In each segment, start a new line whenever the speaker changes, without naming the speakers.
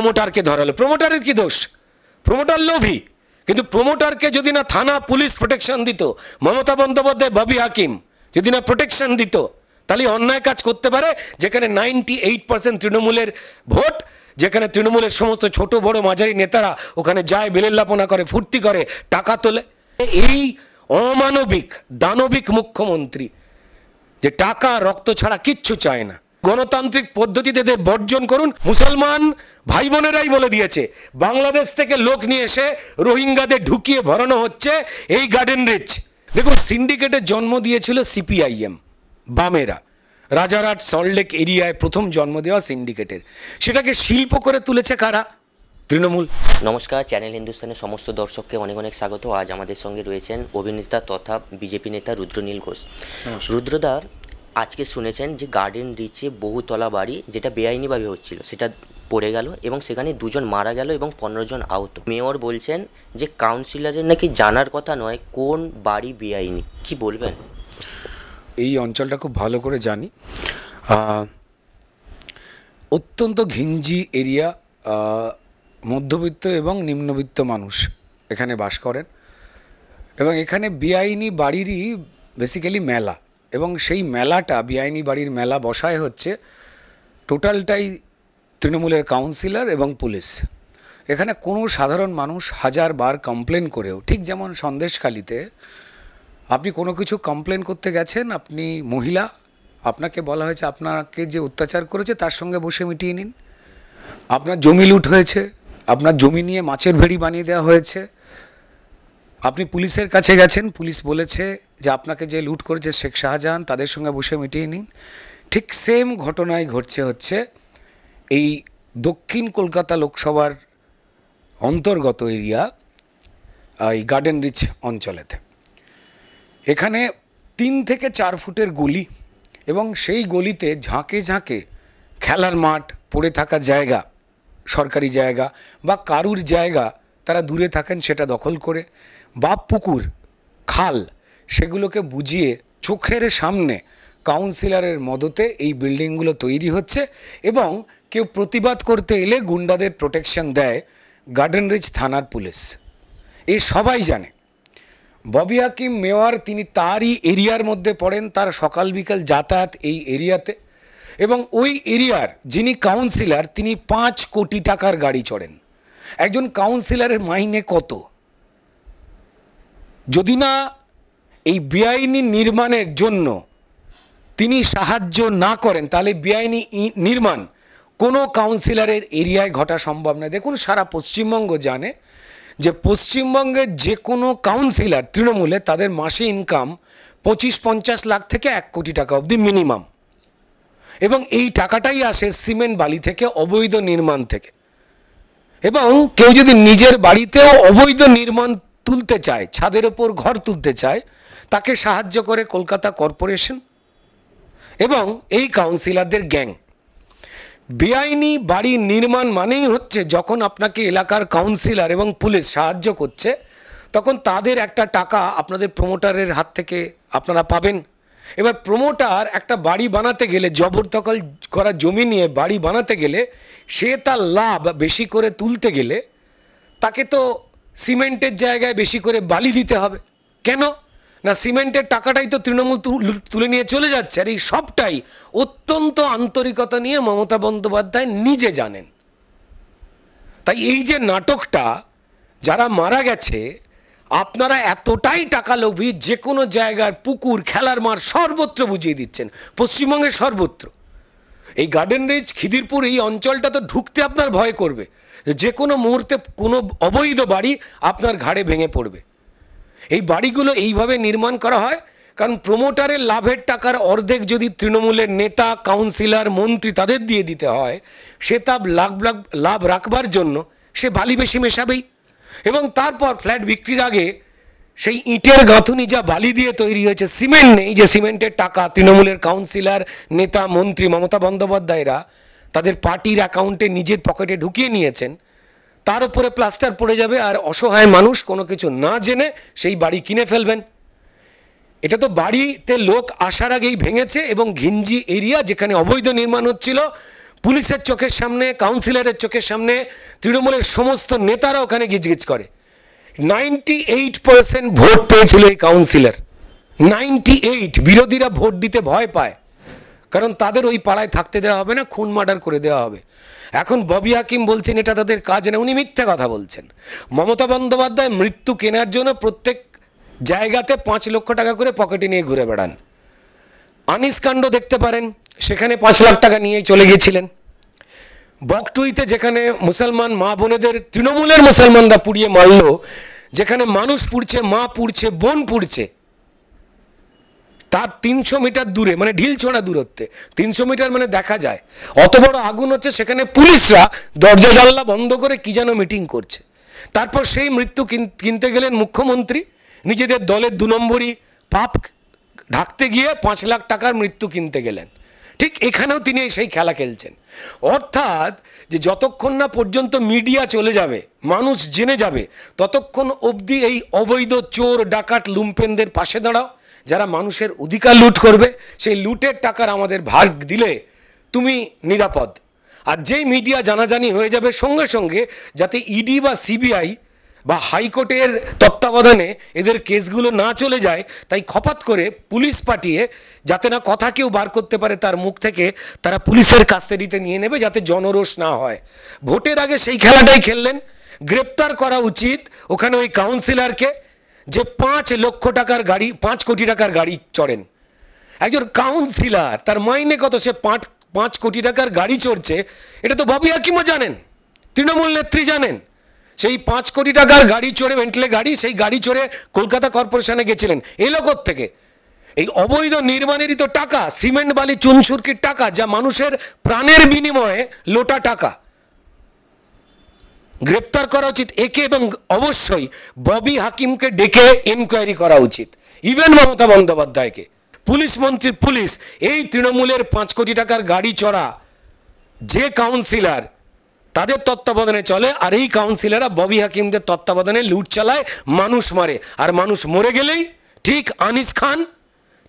প্রমোটারকে ধরালো। প্রমোটারের কি দোষ? প্রমোটার লোভী, কিন্তু প্রমোটারকে যদি না থানা পুলিশ প্রোটেকশন দিত, মমতা বন্দ্যোপাধ্যায় ববি হাকিম যদি না প্রোটেকশন দিত, তাহলে অন্যায় কাজ করতে পারে। যেখানে 98% তৃণমূলের ভোট, যেখানে তৃণমূলের সমস্ত ছোট বড় মাঝারি নেতারা ওখানে যায়, বেলেল্লাপনা করে, ফুর্তি করে, টাকা তোলে। এই অমানবিক দানবিক মুখ্যমন্ত্রী যে টাকা রক্ত ছাড়া কিচ্ছু চায় না, গণতান্ত্রিক পদ্ধতিতে বর্জন করুন। মুসলমান ভাই বোনেরাই বলে দিয়েছে, বাংলাদেশ থেকে লোক নিয়ে এসে রোহিঙ্গাদের ঢুকিয়ে ভরানো হচ্ছে এই গার্ডেন রিচ। দেখুন, সিন্ডিকেটের জন্ম দিয়েছিল সিপিআইএম, বামেরা। রাজারহাট সল্টলেক এরিয়ায় প্রথম জন্ম দেওয়া সিন্ডিকেটের, সেটাকে শিল্প করে তুলেছে কারা? তৃণমূল।
নমস্কার, চ্যানেল হিন্দুস্তানের সমস্ত দর্শককে অনেক অনেক স্বাগত। আজ আমাদের সঙ্গে রয়েছেন অভিনেতা তথা বিজেপি নেতা রুদ্রনীল ঘোষ। রুদ্রদা, আজকে শুনেছেন যে গার্ডেন রিচে বহুতলা বাড়ি যেটা বেআইনিভাবে হচ্ছিল সেটা পড়ে গেল এবং সেখানে 2 জন মারা গেল এবং 15 জন আহত। মেয়র বলছেন যে কাউন্সিলরের নাকি জানার কথা নয় কোন বাড়ি বেআইনি। কি বলবেন?
এই অঞ্চলটা খুব ভালো করে জানি, অত্যন্ত ঘিঞ্জি এরিয়া, মধ্যবিত্ত এবং নিম্নবিত্ত মানুষ এখানে বাস করেন এবং এখানে বেআইনি বাড়িরই বেসিক্যালি মেলা, এবং সেই মেলাটা, বেআইনি বাড়ির মেলা বসায় হচ্ছে টোটালটাই তৃণমূলের কাউন্সিলর এবং পুলিশ। এখানে কোনো সাধারণ মানুষ 1000 বার কমপ্লেন করেও, ঠিক যেমন সন্দেশখালিতে আপনি কোনো কিছু কমপ্লেন করতে গেছেন, আপনি মহিলা, আপনাকে বলা হয়েছে আপনাকে যে অত্যাচার করেছে তার সঙ্গে বসে মিটিয়ে নিন। আপনার জমি লুট হয়েছে, আপনার জমি নিয়ে মাছের ভেড়ি বানিয়ে দেওয়া হয়েছে, আপনি পুলিশের কাছে গেছেন, পুলিশ বলেছে যে আপনাকে যে লুট করেছে শেখ শাহজাহান, তাদের সঙ্গে বসে মিটিয়ে নিন। ঠিক সেম ঘটনাই ঘটছে হচ্ছে এই দক্ষিণ কলকাতা লোকসভার অন্তর্গত এরিয়া, এই গার্ডেন রিচ অঞ্চলেতে। এখানে 3 থেকে 4 ফুটের গলি এবং সেই গলিতে ঝাঁকে ঝাঁকে খেলার মাঠ, পড়ে থাকা জায়গা, সরকারি জায়গা বা কারুর জায়গা তারা দূরে থাকেন সেটা দখল করে, বা পুকুর, খাল, সেগুলোকে বুঝিয়ে চোখের সামনে কাউন্সিলরের মদতে এই বিল্ডিংগুলো তৈরি হচ্ছে। এবং কেউ প্রতিবাদ করতে এলে গুন্ডাদের প্রোটেকশন দেয় গার্ডেন রিচ থানার পুলিশ। এ সবাই জানে। ববি হাকিম মেয়র, তিনি তারই এরিয়ার মধ্যে পড়েন, তার সকাল বিকাল যাতায়াত এই এরিয়াতে, এবং ওই এরিয়ার যিনি কাউন্সিলর তিনি 5 কোটি টাকার গাড়ি চড়েন। একজন কাউন্সিলরের মাইনে কত? যদি না এই বেআইনি নির্মাণের জন্য তিনি সাহায্য না করেন, তাহলে বেআইনি নির্মাণ কোনো কাউন্সিলরের এরিয়ায় ঘটা সম্ভব নয়। দেখুন, সারা পশ্চিমবঙ্গ জানে যে পশ্চিমবঙ্গের যে কোনো কাউন্সিলর তৃণমূলে, তাদের মাসে ইনকাম 25-50 লাখ থেকে 1 কোটি টাকা অবধি মিনিমাম, এবং এই টাকাটাই আসে সিমেন্ট বালি থেকে, অবৈধ নির্মাণ থেকে। এবং কেউ যদি নিজের বাড়িতেও অবৈধ নির্মাণ তুলতে চায়, ছাদের ওপর ঘর তুলতে চায়, তাকে সাহায্য করে কলকাতা কর্পোরেশন এবং এই কাউন্সিলরদের গ্যাং। বেআইনি বাড়ি নির্মাণ মানেই হচ্ছে যখন আপনাকে এলাকার কাউন্সিলর এবং পুলিশ সাহায্য করছে, তখন তাদের একটা টাকা আপনাদের প্রমোটারের হাত থেকে আপনারা পাবেন। এবার প্রমোটার একটা বাড়ি বানাতে গেলে, জবরদখল করা জমি নিয়ে বাড়ি বানাতে গেলে, সে তার লাভ বেশি করে তুলতে গেলে তাকে তো সিমেন্টের জায়গায় বেশি করে বালি দিতে হবে। কেন না, সিমেন্টের টাকাটাই তো তৃণমূল তুলে নিয়ে চলে যাচ্ছে। আর এই সবটাই অত্যন্ত আন্তরিকতা নিয়ে মমতা বন্দ্যোপাধ্যায় নিজে জানেন। তাই এই যে নাটকটা, যারা মারা গেছে, আপনারা এতটাই টাকা লোভী, যে কোনো জায়গার পুকুর, খেলার মাঠ সর্বত্র বুঝিয়ে দিচ্ছেন, পশ্চিমবঙ্গের সর্বত্র। এই গার্ডেন রিচ, খিদিরপুর, এই অঞ্চলটা তো ঢুকতে আপনার ভয় করবে, যে কোনো মুহূর্তে কোনো অবৈধ বাড়ি আপনার ঘাড়ে ভেঙে পড়বে। এই বাড়িগুলো এইভাবে নির্মাণ করা হয় কারণ প্রমোটারের লাভের টাকার অর্ধেক যদি তৃণমূলের নেতা, কাউন্সিলর, মন্ত্রী তাদের দিয়ে দিতে হয়, সে তার লাভ রাখবার জন্য সে বালি বেশি মেশাবেই। এবং তারপর ফ্ল্যাট বিক্রির আগে সেই ইটের গাঁথুনি যা বালি দিয়ে তৈরি হয়েছে, সিমেন্ট নেই, যে সিমেন্টের টাকা তৃণমূলের কাউন্সিলর, নেতা, মন্ত্রী, মমতা বন্দ্যোপাধ্যায়রা তাদের পার্টির অ্যাকাউন্টে নিজের পকেটে ঢুকিয়ে নিয়েছেন, তার উপরে প্লাস্টার পড়ে যাবে আর অসহায় মানুষ কোনো কিছু না জেনে সেই বাড়ি কিনে ফেলবেন। এটা তো বাড়িতে লোক আসার আগেই ভেঙেছে। এবং ঘিঞ্জি এরিয়া, যেখানে অবৈধ নির্মাণ হচ্ছিল, পুলিশের চোখের সামনে, কাউন্সিলরের চোখের সামনে তৃণমূলের সমস্ত নেতারা ওখানে গিজগিজ করে। 98% ভোট পেয়েছিল এই কাউন্সিলর, 98। বিরোধীরা ভোট দিতে ভয় পায়, কারণ তাদের ওই পাড়ায় থাকতে দেওয়া হবে না, খুন মার্ডার করে দেওয়া হবে। এখন ববি হাকিম বলছেন এটা তাদের কাজ না, উনি মিথ্যা কথা বলছেন। মমতা বন্দ্যোপাধ্যায় মৃত্যু কেনার জন্য প্রত্যেক জায়গাতে 5 লক্ষ টাকা করে পকেটে নিয়ে ঘুরে বেড়ান। আনিস কাণ্ড দেখতে পারেন, সেখানে 5 লাখ টাকা নিয়ে চলে গিয়েছিলেন। বকটুইতে যেখানে মুসলমান মা বোনেদের তৃণমূলের মুসলমানরা পুড়িয়ে মারল, যেখানে মানুষ পুড়ছে, মা পুড়ছে, বোন পুড়ছে, তার 300 মিটার দূরে, মানে ঢিলছোড়া দূরত্বে, 300 মিটার মানে দেখা যায় অত বড় আগুন হচ্ছে, সেখানে পুলিশরা দরজা জানলা বন্ধ করে কি যেন মিটিং করছে। তারপর সেই মৃত্যু কিনতে গেলেন মুখ্যমন্ত্রী, নিজেদের দলের 2 নম্বরই পাপ ঢাকতে গিয়ে 5 লাখ টাকার মৃত্যু কিনতে গেলেন। ঠিক এখানেও তিনি সেই খেলা খেলছেন। অর্থাৎ যে যতক্ষণ না পর্যন্ত মিডিয়া চলে যাবে, মানুষ জেনে যাবে, ততক্ষণ অবধি এই অবৈধ চোর ডাকাত লুম্পেনদের পাশে দাঁড়াও, যারা মানুষের অধিকার লুট করবে। সেই লুটের টাকার আমাদের ভাগ দিলে তুমি নিরাপদ। আর যেই মিডিয়া জানাজানি হয়ে যাবে, সঙ্গে সঙ্গে যাতে ইডি বা সিবিআই বা হাইকোর্টের তত্ত্বাবধানে এদের কেসগুলো না চলে যায়, তাই খপাত করে পুলিশ পাঠিয়ে, যাতে না কথা কেউ বার করতে পারে তার মুখ থেকে, তারা পুলিশের কাস্টাডিতে নিয়ে নেবে, যাতে জনরোষ না হয়। ভোটের আগে সেই খেলাটাই খেললেন। গ্রেপ্তার করা উচিত ওখানে ওই কাউন্সিলরকে, যে 5 লক্ষ টাকার গাড়ি, 5 কোটি টাকার গাড়ি চড়েন। একজন কাউন্সিলর, তার মাইনে কত, সে 5 কোটি টাকার গাড়ি চড়ছে, এটা তো ববি হাকিমও জানেন, তৃণমূল নেত্রী জানেন। সেই 5 কোটি টাকার গাড়ি চড়ে, বেন্টলে গাড়ি, সেই গাড়ি চড়ে কলকাতা কর্পোরেশনে গেছিলেন। এলো থেকে এই অবৈধ নির্মাণেরই তো টাকা, সিমেন্ট বালি চুনসুরকির টাকা, যা মানুষের প্রাণের বিনিময়ে লোটা টাকা। গ্রেপ্তার করা উচিত একে, এবং অবশ্যই ববি হাকিমকে ডেকে এনকোয়ারি করা উচিত, ইভেন মমতা বন্দ্যোপাধ্যায়কে। পুলিশ মন্ত্রী পুলিশ, এই তৃণমূলের 5 কোটি টাকার গাড়ি চড়া যে কাউন্সিলর, তাদের তত্ত্বাবধানে চলে, আর এই কাউন্সিলররা ববি হাকিমদের তত্ত্বাবধানে লুট চালায়, মানুষ মারে। আর মানুষ মরে গেলেই ঠিক আনিস খান,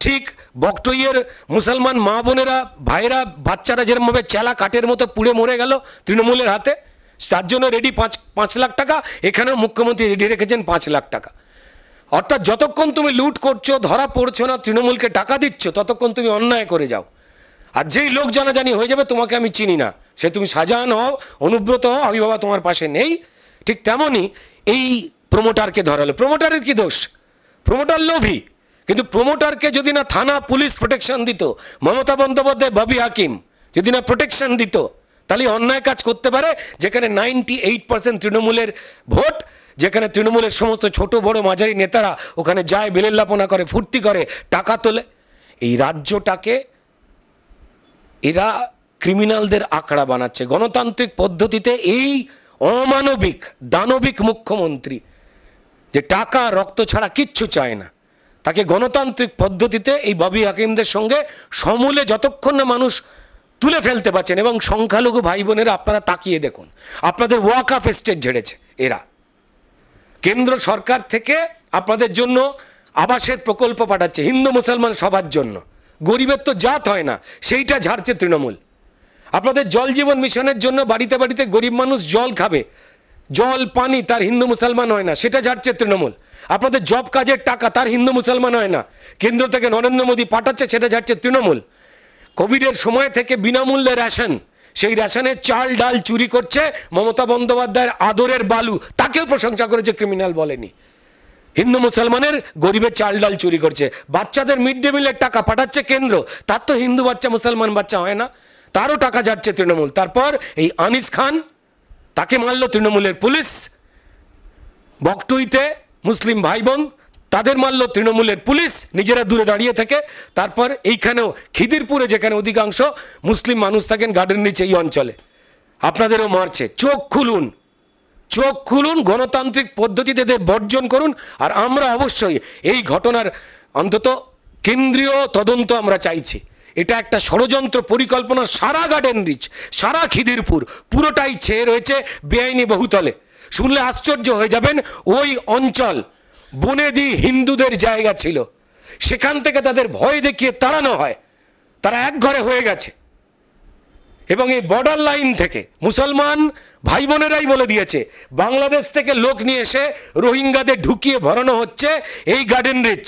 ঠিক বকটইয়ের মুসলমান মা বোনেরা, ভাইরা, বাচ্চারা যেরকমভাবে চেলা কাঠের মতো পুড়ে মরে গেল তৃণমূলের হাতে, তার জন্য রেডি 5 লাখ টাকা। এখানেও মুখ্যমন্ত্রী রেডি রেখেছেন 5 লাখ টাকা। অর্থাৎ যতক্ষণ তুমি লুট করছো, ধরা পড়ছো না, তৃণমূলকে টাকা দিচ্ছ, ততক্ষণ তুমি অন্যায় করে যাও। আর যেই লোক জানাজানি হয়ে যাবে, তোমাকে আমি চিনি না, সে তুমি শাহজাহান হও, অনুব্রত হও, আমি বাবা তোমার পাশে নেই, ঠিক তেমনই এই প্রমোটারকে ধরালো। প্রমোটারের কি দোষ? প্রমোটার লোভী। কিন্তু প্রমোটারকে যদি না থানা পুলিশ প্রোটেকশন দিত, মমতা বন্দ্যোপাধ্যায় ববি হাকিম যদি না প্রোটেকশন দিত, তাহলে অন্যায় কাজ করতে পারে। যেখানে 98% তৃণমূলের ভোট, যেখানে তৃণমূলের সমস্ত ছোট বড় মাঝারি নেতারা ওখানে যায়, বেলেল্লাপনা করে, ফুর্তি করে, টাকা তোলে। এই রাজ্যটাকে এরা ক্রিমিনালদের আখড়া বানাচ্ছে। গণতান্ত্রিক পদ্ধতিতে এই অমানবিক দানবিক মুখ্যমন্ত্রী, যে টাকা রক্ত ছাড়া কিচ্ছু চায় না, তাকে গণতান্ত্রিক পদ্ধতিতে এই ববি হাকিমদের সঙ্গে সমূলে যতক্ষণ না মানুষ তুলে ফেলতে পারছেন। এবং সংখ্যালঘু ভাই বোনেরা, আপনারা তাকিয়ে দেখুন, আপনাদের ওয়াকফ এস্টেট ঝেড়েছে এরা। কেন্দ্র সরকার থেকে আপনাদের জন্য আবাসের প্রকল্প পাঠাচ্ছে হিন্দু মুসলমান সবার জন্য, গরিবের তো জাত হয় না, সেইটা ঝাড়ছে তৃণমূল। আপনাদের জল জীবন মিশনের জন্য বাড়িতে বাড়িতে গরিব মানুষ জল খাবে, জল পানি তার হিন্দু মুসলমান হয় না, সেটা ঝাড়ছে তৃণমূল। আপনাদের জব কাজের টাকা, তার হিন্দু মুসলমান হয় না, কেন্দ্র থেকে নরেন্দ্র মোদী পাঠাচ্ছে, সেটা ঝাড়ছে তৃণমূল। কোভিডের সময় থেকে বিনামূল্যে রেশন, সেই রেশনের চাল ডাল চুরি করছে মমতা বন্দ্যোপাধ্যায়ের আদরের বালু, তাকেও প্রশংসা করেছে, ক্রিমিনাল বলেনি। হিন্দু মুসলমানের গরিবের চাল ডাল চুরি করছে। বাচ্চাদের মিড ডে মিলের টাকা পাঠাচ্ছে কেন্দ্র, তার তো হিন্দু বাচ্চা মুসলমান বাচ্চা হয় না, তারও টাকা যাচ্ছে তৃণমূল। তারপর এই আনিস খান, তাকে মারল তৃণমূলের পুলিশ। বকটুইতে মুসলিম ভাই বোন, তাদের মারল তৃণমূলের পুলিশ, নিজেরা দূরে দাঁড়িয়ে থেকে। তারপর এইখানেও খিদিরপুরে, যেখানে অধিকাংশ মুসলিম মানুষ থাকেন গার্ডেন নিচে, এই অঞ্চলে আপনাদেরও মারছে। চোখ খুলুন, চোখ খুলুন, গণতান্ত্রিক পদ্ধতিতে এদের বর্জন করুন। আর আমরা অবশ্যই এই ঘটনার অন্তত কেন্দ্রীয় তদন্ত আমরা চাইছি। এটা একটা ষড়যন্ত্র পরিকল্পনা, সারা গার্ডেন রিচ, সারা খিদিরপুর পুরোটাই ছেয়ে রয়েছে বেআইনি বহুতলে। শুনলে আশ্চর্য হয়ে যাবেন, ওই অঞ্চল বনেদি হিন্দুদের জায়গা ছিল, সেখান থেকে তাদের ভয় দেখিয়ে তাড়ানো হয়, তারা এক ঘরে হয়ে গেছে। এবং এই বর্ডার লাইন থেকে মুসলমান ভাই বোনেরাই বলে দিয়েছে, বাংলাদেশ থেকে লোক নিয়ে এসে রোহিঙ্গাদের ঢুকিয়ে ভরানো হচ্ছে এই গার্ডেন রিচ,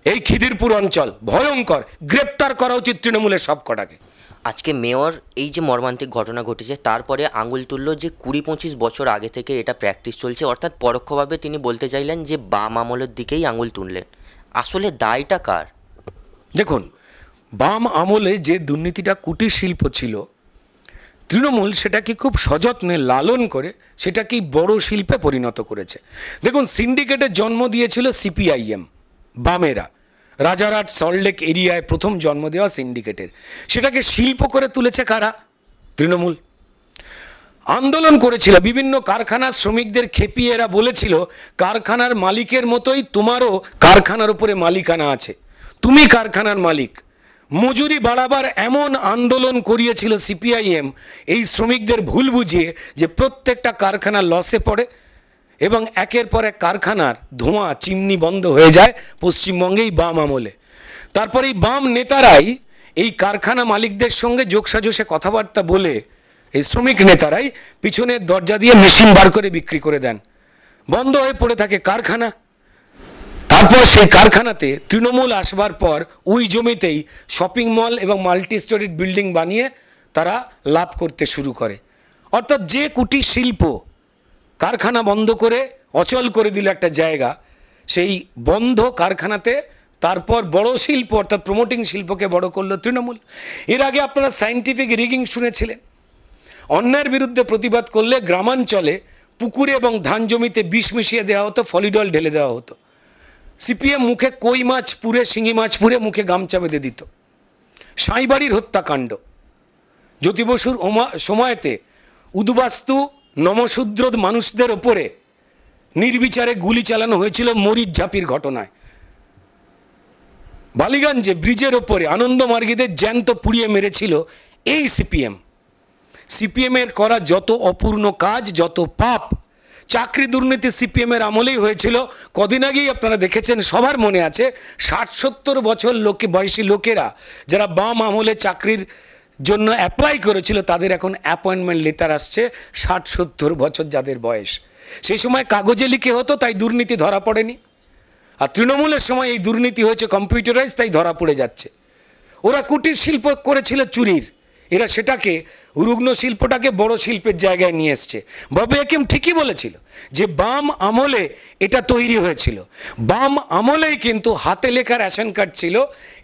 এই খিদিরপুর অঞ্চল। ভয়ঙ্কর, গ্রেপ্তার করা উচিত তৃণমূলের সব কটাকে।
আজকে মেয়র এই যে মর্মান্তিক ঘটনা ঘটেছে তারপরে আঙুল তুললো যে 20-25 বছর আগে থেকে এটা প্র্যাকটিস চলছে, অর্থাৎ পরোক্ষভাবে তিনি বলতে চাইলেন যে বাম আমলের দিকেই আঙুল তুললেন। আসলে দায়টা কার?
দেখুন, বাম আমলে যে দুর্নীতিটা কুটির শিল্প ছিল, তৃণমূল সেটাকে খুব সযত্নে লালন করে সেটাকেই বড় শিল্পে পরিণত করেছে। দেখুন, সিন্ডিকেটের জন্ম দিয়েছিল সিপিআইএম, বামেরা। রাজারহাট সল্টলেক এরিয়ায় প্রথম জন্ম দেওয়া সিন্ডিকেটের, সেটাকে শিল্প করে তুলেছে কারা? তৃণমূল। আন্দোলন করেছিল, বিভিন্ন কারখানার শ্রমিকদের খেপিয়ে এরা বলেছিল, কারখানার মালিকের মতোই তোমারও কারখানার উপরে মালিকানা আছে, তুমি কারখানার মালিক। মজুরি বাড়াবার এমন আন্দোলন করিয়েছিল সিপিআইএম এই শ্রমিকদের ভুল বুঝিয়ে যে প্রত্যেকটা কারখানা লসে পড়ে এবং একের পর এক কারখানার ধোঁয়া চিমনি বন্ধ হয়ে যায় পশ্চিমবঙ্গেই বাম আমলে। তারপর এই বাম নেতারাই এই কারখানা মালিকদের সঙ্গে যোগসাজশে কথাবার্তা বলে এই শ্রমিক নেতারাই পিছনের দরজা দিয়ে মেশিন বার করে বিক্রি করে দেন, বন্ধ হয়ে পড়ে থাকে কারখানা। তারপর সেই কারখানাতে তৃণমূল আসবার পর ওই জমিতেই শপিং মল এবং মাল্টি স্টোরিড বিল্ডিং বানিয়ে তারা লাভ করতে শুরু করে। অর্থাৎ যে কুটির শিল্প কারখানা বন্ধ করে অচল করে দিল একটা জায়গা, সেই বন্ধ কারখানাতে তারপর বড় শিল্প অর্থাৎ প্রমোটিং শিল্পকে বড় করলো তৃণমূল। এর আগে আপনারা সায়েন্টিফিক রিগিং শুনেছিলেন। অন্যায়ের বিরুদ্ধে প্রতিবাদ করলে গ্রামাঞ্চলে পুকুরে এবং ধান জমিতে বিষ মিশিয়ে দেওয়া হতো, ফলিডল ঢেলে দেওয়া হতো। সিপিএম মুখে কই মাছ পুরে, শিঙি মাছ পুরে মুখে গামছা বেঁধে দিত। সাঁইবাড়ির হত্যাকাণ্ড, জ্যোতি বসুর সময়তে উদ্বাস্তু নমশূদ্র মানুষদের ওপরে নির্বিচারে গুলি চালানো হয়েছিল মরিচ ঝাঁপির ঘটনায়। বালিগঞ্জে ব্রিজের ওপরে আনন্দমার্গীদের জ্যান্ত পুড়িয়ে মেরেছিল এই সিপিএম। সিপিএমের করা যত অপূর্ণ কাজ, যত পাপ, চাকরি দুর্নীতি সিপিএমের আমলেই হয়েছিল। কদিন আগেই আপনারা দেখেছেন, সবার মনে আছে, 60-70 বছর বয়সী লোকেরা যারা বাম আমলে চাকরির জন্য অ্যাপ্লাই করেছিল তাদের এখন অ্যাপয়েন্টমেন্ট লেটার আসছে 60-70 বছর যাদের বয়স। সেই সময় কাগজে লিখে হতো, তাই দুর্নীতি ধরা পড়েনি। আর তৃণমূলের সময় এই দুর্নীতি হয়েছে কম্পিউটারাইজ, তাই ধরা পড়ে যাচ্ছে। ওরা কুটির শিল্প করেছিল চুরির, এরা সেটাকে রুগ্ন শিল্পটাকে বড় শিল্পের জায়গায় নিয়ে এসছে। বাবু হাকিম ঠিকই বলেছিল যে বাম আমলে এটা তৈরি হয়েছিল। বাম আমলেই কিন্তু হাতে লেখা রেশন কার্ড ছিল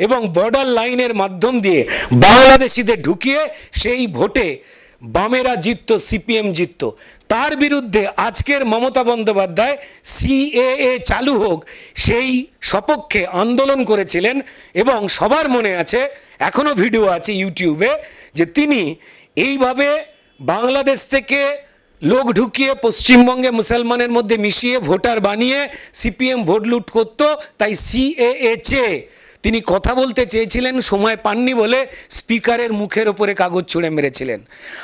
এবং বর্ডার লাইনের মাধ্যম দিয়ে বাংলাদেশিদের ঢুকিয়ে সেই ভোটে বামেরা জিতত, সিপিএম জিতত। তার বিরুদ্ধে আজকের মমতা বন্দ্যোপাধ্যায় সিএএ চালু হোক সেই সপক্ষে আন্দোলন করেছিলেন এবং সবার মনে আছে, এখনও ভিডিও আছে ইউটিউবে, যে তিনি এইভাবে বাংলাদেশ থেকে লোক ঢুকিয়ে পশ্চিমবঙ্গে মুসলমানের মধ্যে মিশিয়ে ভোটার বানিয়ে সিপিএম ভোট লুট করত, তাই সিএএ চেয়ে তিনি কথা বলতে চেয়েছিলেন, সময় পাননি বলে স্পিকারের মুখের ওপরে কাগজ ছুঁড়ে মেরেছিলেন।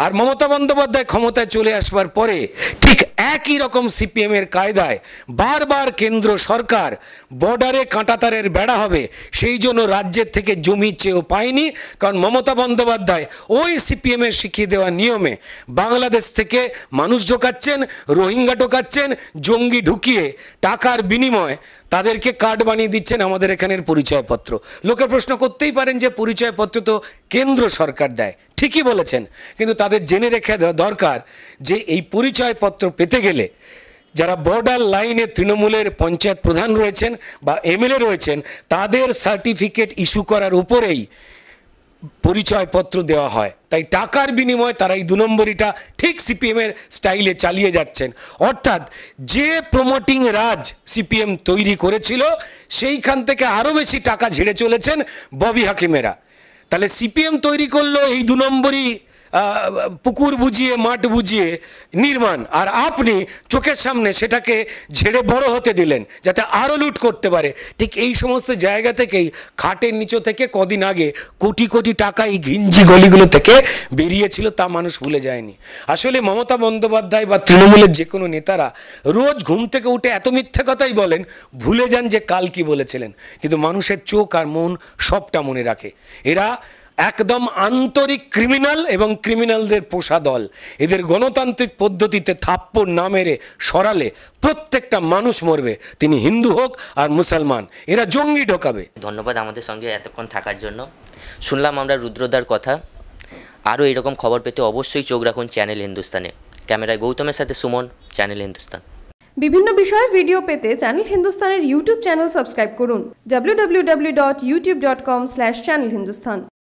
আর মমতা বন্দ্যোপাধ্যায় ক্ষমতায় চলে আসবার পরে ঠিক একই রকম সিপিএমের কায়দায় বারবার কেন্দ্র সরকার বর্ডারে কাঁটাতারের বেড়া হবে সেই জন্য রাজ্যের থেকে জমি চেয়েও পায়নি, কারণ মমতা বন্দ্যোপাধ্যায় ওই সিপিএমের শিখিয়ে দেওয়া নিয়মে বাংলাদেশ থেকে মানুষ ঢোকাচ্ছেন, রোহিঙ্গা ঢোকাচ্ছেন, জঙ্গি ঢুকিয়ে টাকার বিনিময়ে তাদেরকে কার্ড বানিয়ে দিচ্ছেন আমাদের এখানের পরিচয়পত্র। লোকে প্রশ্ন করতেই পারেন যে পরিচয়পত্র তো কেন্দ্র সরকার দেয়, ঠিকই বলেছেন, কিন্তু তাদের জেনে রেখে দেওয়া দরকার যে এই পরিচয়পত্র পেতে গেলে যারা বর্ডার লাইনে তৃণমূলের পঞ্চায়েত প্রধান রয়েছেন বা এমএলএ রয়েছেন তাদের সার্টিফিকেট ইস্যু করার উপরেই পরিচয়পত্র দেওয়া হয়। তাই টাকার বিনিময়ে তারা এই 2 নম্বরিটা ঠিক সিপিএমের স্টাইলে চালিয়ে যাচ্ছেন। অর্থাৎ যে প্রমোটিং রাজ সিপিএম তৈরি করেছিল সেইখান থেকে আরও বেশি টাকা ঝেড়ে চলেছেন ববি হাকিমেরা। তাহলে সিপিএম তৈরি করলো এই 2 নম্বরই পুকুর বুঝিয়ে মাঠ বুঝিয়ে নির্মাণ, আর আপনি চোখের সামনে সেটাকে ঝেড়ে বড় হতে দিলেন যাতে আরও লুট করতে পারে। ঠিক এই সমস্ত জায়গা থেকেই খাটের নিচে থেকে কদিন আগে কোটি কোটি টাকা এই ঘিঞ্জি গলিগুলো থেকে বেরিয়েছিল, তা মানুষ ভুলে যায়নি। আসলে মমতা বন্দ্যোপাধ্যায় বা তৃণমূলের যে কোনো নেতারা রোজ ঘুম থেকে উঠে এত মিথ্যে কথাই বলেন, ভুলে যান যে কাল কি বলেছিলেন, কিন্তু মানুষের চোখ আর মন সবটা মনে রাখে। এরা একদম আন্তরিক ক্রিমিনাল এবং ক্রিমিনালদের পোষা দল। এদের গণতান্ত্রিক পদ্ধতিতে থাপ্পড় না মেরে সরালে প্রত্যেকটা মানুষ মরবে, তিনি হিন্দু হোক আর মুসলমান। এরা জঙ্গি ঢোকাবে।
ধন্যবাদ আমাদের সঙ্গে এতক্ষণ থাকার জন্য। শুনলাম আমরা রুদ্রদার কথা। আরও এরকম খবর পেতে অবশ্যই চোখ রাখুন চ্যানেল হিন্দুস্তানে। ক্যামেরায় গৌতমের সাথে সুমন, চ্যানেল হিন্দুস্তান।
বিভিন্ন বিষয়ে ভিডিও পেতে চ্যানেল হিন্দুস্তানের ইউটিউব চ্যানেল সাবস্ক্রাইব করুন www.youtube.com/channelhindustan।